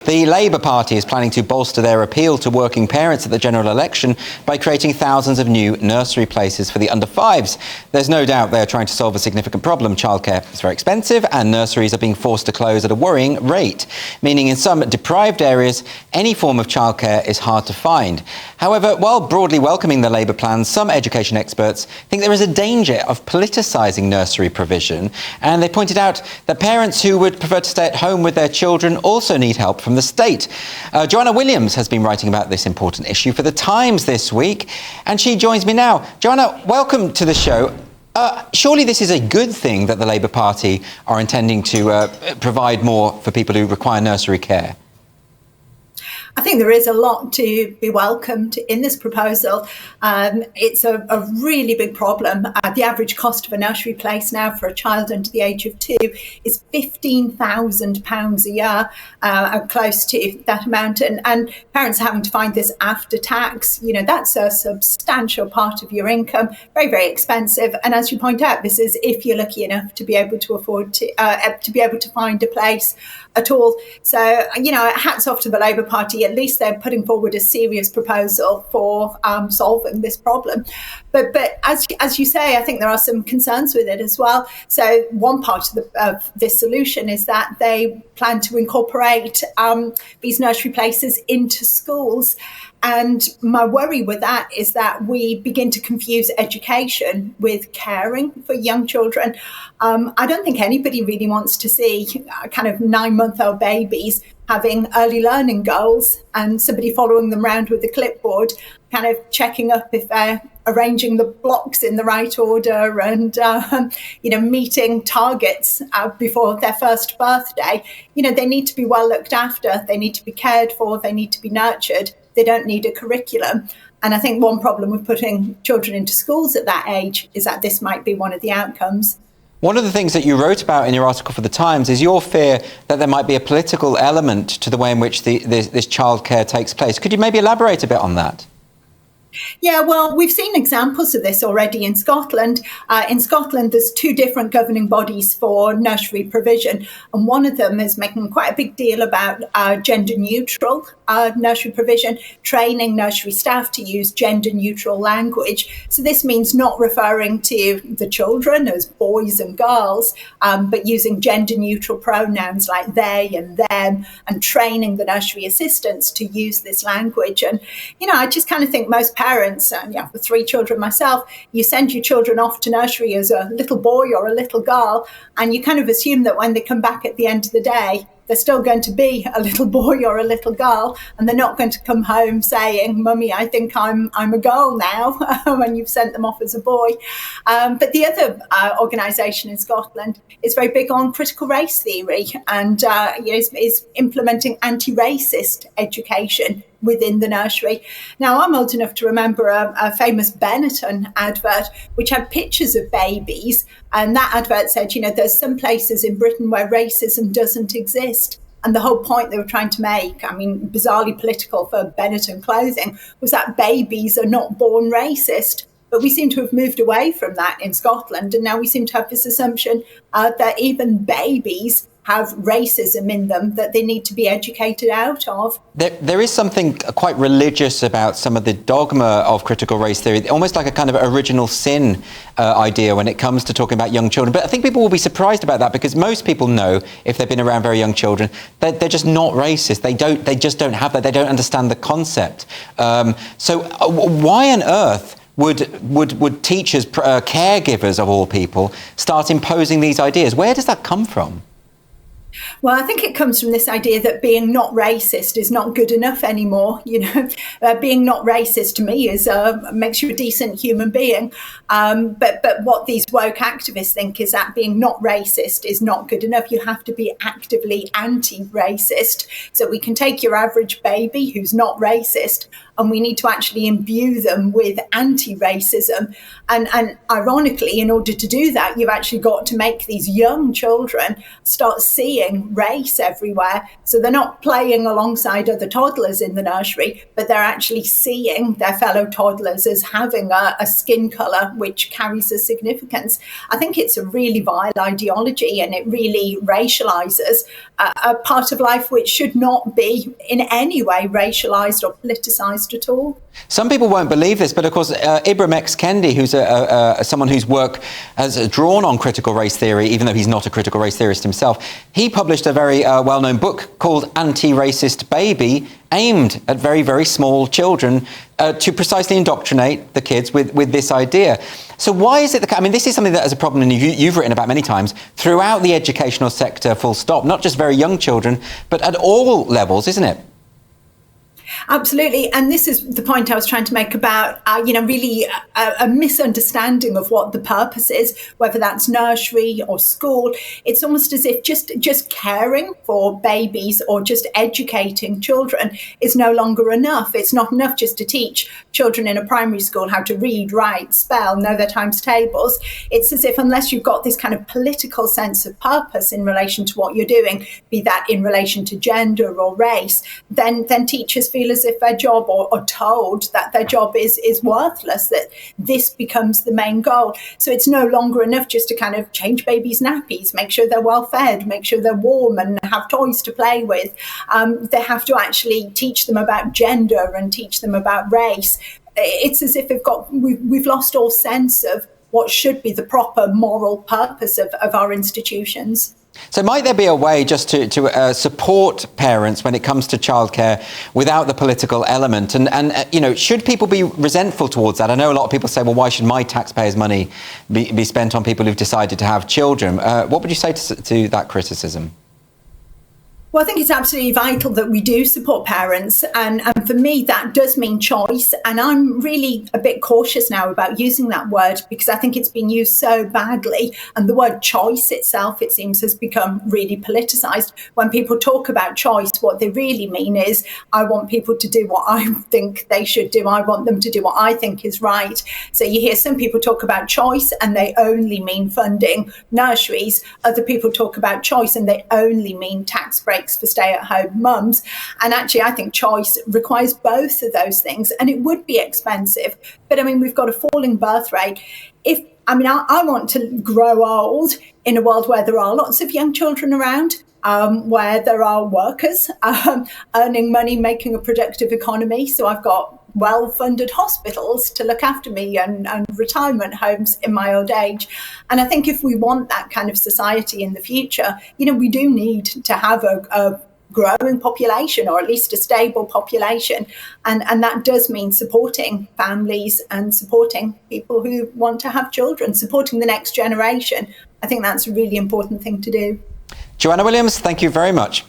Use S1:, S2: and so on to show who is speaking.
S1: The Labour Party is planning to bolster their appeal to working parents at the general election by creating thousands of new nursery places for the under-5s. There's no doubt they're trying to solve a significant problem. Childcare is very expensive and nurseries are being forced to close at a worrying rate, meaning in some deprived areas, any form of childcare is hard to find. However, while broadly welcoming the Labour plans, some education experts think there is a danger of politicising nursery provision, and they pointed out that parents who would prefer to stay at home with their children also need help from the state. Joanna Williams has been writing about this important issue for The Times this week, and she joins me now. Joanna, welcome to the show. Surely this is a good thing that the Labour Party are intending to provide more for people who require nursery care.
S2: I think there is a lot to be welcomed in this proposal. It's a really big problem. The average cost of a nursery place now for a child under the age of 2 is £15,000 a year, close to that amount. And parents are having to find this after tax. You know, that's a substantial part of your income, very, very expensive. And as you point out, this is if you're lucky enough to be able to afford to be able to find a place at all. So, you know, hats off to the Labour Party. At least they're putting forward a serious proposal for solving this problem. But as you say, I think there are some concerns with it as well. So one part of this solution is that they plan to incorporate these nursery places into schools. And my worry with that is that we begin to confuse education with caring for young children. I don't think anybody really wants to see kind of 9-month-old babies having early learning goals and somebody following them around with a clipboard, kind of checking up if they're arranging the blocks in the right order and, meeting targets before their first birthday. You know, they need to be well looked after. They need to be cared for. They need to be nurtured. They don't need a curriculum. And I think one problem with putting children into schools at that age is that this might be one of the outcomes.
S1: One of the things that you wrote about in your article for The Times is your fear that there might be a political element to the way in which this childcare takes place. Could you maybe elaborate a bit on that?
S2: Yeah, well, we've seen examples of this already in Scotland. In Scotland, there's 2 different governing bodies for nursery provision, and one of them is making quite a big deal about gender-neutral nursery provision, training nursery staff to use gender-neutral language. So this means not referring to the children as boys and girls, but using gender-neutral pronouns like they and them, and training the nursery assistants to use this language. And, you know, I just kind of think most parents, and with 3 children myself, you send your children off to nursery as a little boy or a little girl, and you kind of assume that when they come back at the end of the day, they're still going to be a little boy or a little girl, and they're not going to come home saying, "Mummy, I think I'm a girl now," when you've sent them off as a boy. But the other organisation in Scotland is very big on critical race theory and is implementing anti-racist education within the nursery. Now, I'm old enough to remember a famous Benetton advert which had pictures of babies, and that advert said, you know, there's some places in Britain where racism doesn't exist. And the whole point they were trying to make, I mean, bizarrely political for Benetton clothing, was that babies are not born racist. But we seem to have moved away from that in Scotland, and now we seem to have this assumption that even babies have racism in them that they need to be educated out of.
S1: There is something quite religious about some of the dogma of critical race theory, almost like a kind of original sin idea when it comes to talking about young children. But I think people will be surprised about that, because most people know, if they've been around very young children, that they're just not racist. They just don't have that. They don't understand the concept. So why on earth would teachers, caregivers of all people, start imposing these ideas? Where does that come from?
S2: Well, I think it comes from this idea that being not racist is not good enough anymore. You know, being not racist to me is makes you a decent human being. But what these woke activists think is that being not racist is not good enough. You have to be actively anti-racist. So we can take your average baby who's not racist, and we need to actually imbue them with anti-racism. And ironically, in order to do that, you've actually got to make these young children start seeing race everywhere. So they're not playing alongside other toddlers in the nursery, but they're actually seeing their fellow toddlers as having a skin colour which carries a significance. I think it's a really vile ideology, and it really racialises a part of life which should not be in any way racialised or politicised at all.
S1: Some people won't believe this, but of course, Ibram X. Kendi, who's someone whose work has drawn on critical race theory, even though he's not a critical race theorist himself, he published a very well-known book called Antiracist Baby, aimed at very, very small children to precisely indoctrinate the kids with this idea. So why is it this is something that is a problem, and you've written about many times, throughout the educational sector, full stop, not just very young children, but at all levels, isn't it?
S2: Absolutely. And this is the point I was trying to make about, really a misunderstanding of what the purpose is, whether that's nursery or school. It's almost as if just caring for babies or just educating children is no longer enough. It's not enough just to teach children in a primary school how to read, write, spell, know their times tables. It's as if unless you've got this kind of political sense of purpose in relation to what you're doing, be that in relation to gender or race, then teachers feel as if their job or told that their job is worthless, that this becomes the main goal. So it's no longer enough just to kind of change babies' nappies, make sure they're well fed, make sure they're warm and have toys to play with. They have to actually teach them about gender and teach them about race. It's as if we've lost all sense of what should be the proper moral purpose of our institutions.
S1: So might there be a way just to support parents when it comes to childcare without the political element? And should people be resentful towards that? I know a lot of people say, well, why should my taxpayers' money be spent on people who've decided to have children? What would you say to that criticism?
S2: Well, I think it's absolutely vital that we do support parents. And for me, that does mean choice. And I'm really a bit cautious now about using that word because I think it's been used so badly. And the word choice itself, it seems, has become really politicised. When people talk about choice, what they really mean is, I want people to do what I think they should do. I want them to do what I think is right. So you hear some people talk about choice and they only mean funding nurseries. Other people talk about choice and they only mean tax breaks for stay-at-home mums. And actually, I think choice requires both of those things, and it would be expensive. But we've got a falling birth rate. I want to grow old in a world where there are lots of young children around, where there are workers earning money, making a productive economy. So I've got well-funded hospitals to look after me and retirement homes in my old age. And I think if we want that kind of society in the future, we do need to have a growing population, or at least a stable population. And that does mean supporting families and supporting people who want to have children, supporting the next generation. I think that's a really important thing to do.
S1: Joanna Williams, thank you very much.